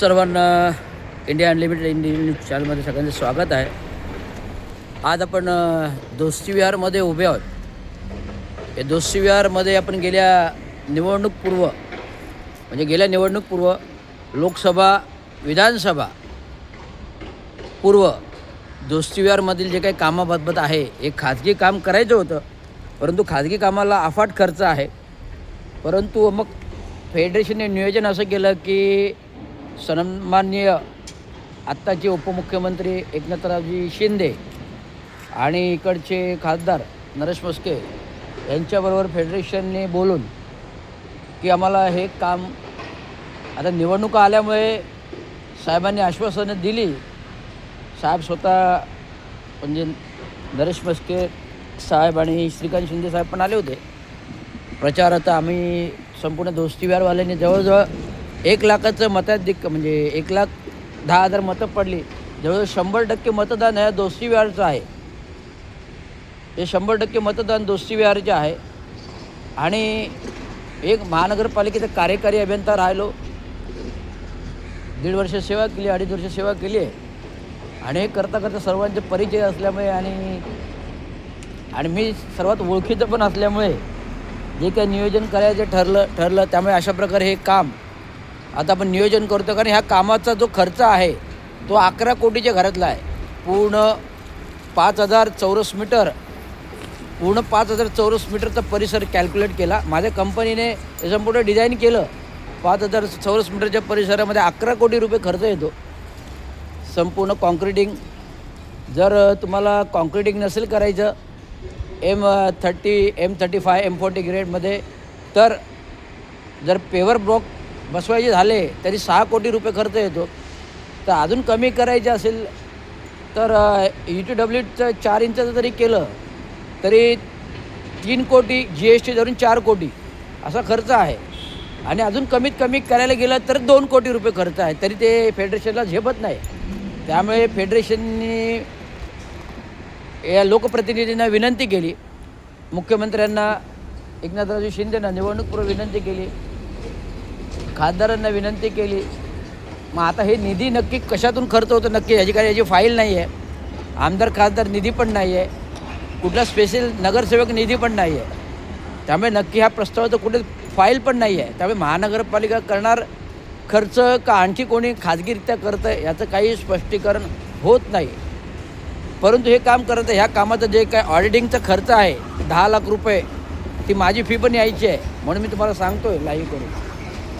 सर्वांना India unlimited Indian news चॅनलमध्ये सगळ्यांचं स्वागत आहे. आज आपण दोस्ती विहारमध्ये उभे आहोत. या दोस्ती विहारमध्ये आपण गेल्या निवडणूकपूर्व लोकसभा विधानसभा पूर्व दोस्ती विहारमधील जे काही कामाबाबत आहे, एक खाजगी काम करायचं होतं, परंतु खाजगी कामाला अफाट खर्च आहे. परंतु मग फेडरेशनने नियोजन असं केलं की सन्माननीय आत्ताचे उपमुख्यमंत्री एकनाथरावजी शिंदे आणि इकडचे खासदार नरेश मस्के यांच्याबरोबर फेडरेशनने बोलून की आम्हाला हे काम आता निवडणुका आल्यामुळे साहेबांनी आश्वासनं दिली. साहेब स्वतः म्हणजे नरेश मस्के साहेब आणि श्रीकांत शिंदे साहेब पण आले होते प्रचारात. आम्ही संपूर्ण दोस्ती विहारवाल्यांनी जवळजवळ 1 लाखाचं मताधिक्य म्हणजे 1,10,000 मतं पडली. जवळजवळ 100% मतदान ह्या दोस्ती विहारचं आहे. हे 100% मतदान दोस्ती विहारचे आहे. आणि एक महानगरपालिकेचा कार्यकारी अभियंता राहिलो, 1.5 वर्ष सेवा केली, 2.5 वर्ष सेवा केली आहे. आणि हे करता करता सर्वांचे परिचय असल्यामुळे आणि मी सर्वात ओळखीचं पण असल्यामुळे जे काही नियोजन करायचं ठरलं. त्यामुळे अशा प्रकारे हे काम आता आपण नियोजन करतो. कारण ह्या कामाचा जो खर्च आहे तो 11 कोटीच्या घरातला आहे. पूर्ण 5,000 चौरस मीटरचा परिसर कॅल्क्युलेट केला. माझ्या कंपनीने हे संपूर्ण डिझाईन केलं. 5,000 चौरस मीटरच्या परिसरामध्ये 11 कोटी रुपये खर्च येतो. संपूर्ण कॉन्क्रिटिंग, जर तुम्हाला कॉन्क्रिटिंग नसेल करायचं M30, M35, M40 ग्रेडमध्ये, तर जर पेवर ब्लॉक बसवायचे झाले तरी 6 कोटी रुपये खर्च येतो. तर अजून कमी करायचे असेल तर UTWचं 4 इंचाचं जरी केलं तरी 3 कोटी, GST धरून 4 कोटी असा खर्च आहे. आणि अजून कमीत कमी करायला गेलं तर 2 कोटी रुपये खर्च आहे. तरी ते फेडरेशनला झेपत नाही. त्यामुळे फेडरेशनने या लोकप्रतिनिधींना विनंती केली, मुख्यमंत्र्यांना एकनाथरावजी शिंदेंना निवडणूकपूर्व विनंती केली, खासदारांना विनंती केली. मग आता हे निधी नक्की कशातून खर्च होतं नक्की याची फाईल नाही आहे. आमदार खासदार निधी पण नाही आहे, कुठला स्पेशल नगरसेवक निधी पण नाही आहे. त्यामुळे नक्की ह्या प्रस्तावाचं कुठे फाईल पण नाही आहे. त्यामुळे महानगरपालिका करणार खर्च का आणखी कोणी खाजगीरित्या करतं याचं काही स्पष्टीकरण होत नाही. परंतु हे काम करत आहे. ह्या कामाचं जे काय ऑडिटिंगचा खर्च आहे 10 लाख रुपये, ती माझी फी पण यायची आहे. म्हणून मी तुम्हाला सांगतो आहे लाईव्ह करून,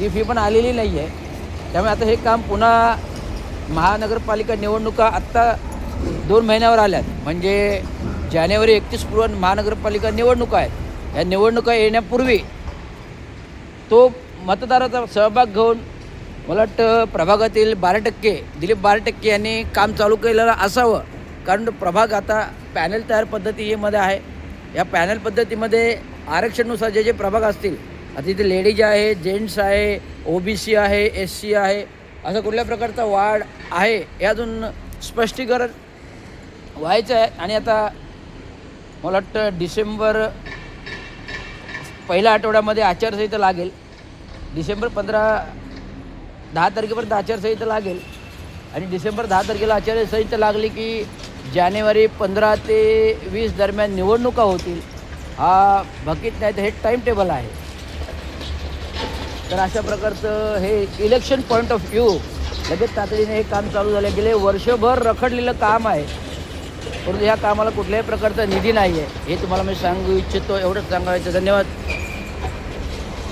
ती फी पण आलेली नाही आहे. त्यामुळे आता हे काम पुन्हा महानगरपालिका निवडणुका आत्ता 2 महिन्यावर आल्यात. म्हणजे जानेवारी 31 पूर्व महानगरपालिका निवडणुका आहेत. या निवडणुका येण्यापूर्वी तो मतदाराचा सहभाग घेऊन मला वाटतं प्रभागातील 12% दिलीप 12% यांनी काम चालू केलेलं असावं. कारण प्रभाग आता पॅनल तयार पद्धतीमध्ये आहे. या पॅनल पद्धतीमध्ये आरक्षणानुसार जे प्रभाग असतील, आता इथे लेडीज आहे, जेंट्स आहे, OBC आहे, SC आहे, असं कुठल्या प्रकारचा वाढ आहे हे अजून स्पष्टीकरण व्हायचं आहे. आणि आता मला वाटतं डिसेंबर पहिल्या आठवड्यामध्ये आचारसंहिता लागेल. डिसेंबर 10 तारखेपर्यंत आचारसंहिता लागेल. आणि डिसेंबर 10 तारखेला आचारसंहिता लागली की जानेवारी 15 ते 20 दरम्यान निवडणुका होतील. हा भकीत नाही तर हे टाईम टेबल आहे. तर अशा प्रकारचं हे इलेक्शन पॉईंट ऑफ व्ह्यू लगेच तातडीने हे काम चालू झालं. गेले वर्षभर रखडलेलं काम आहे, परंतु ह्या कामाला कुठल्याही प्रकारचा निधी नाही आहे. हे तुम्हाला मी सांगू इच्छितो. एवढंच सांगायचं. धन्यवाद.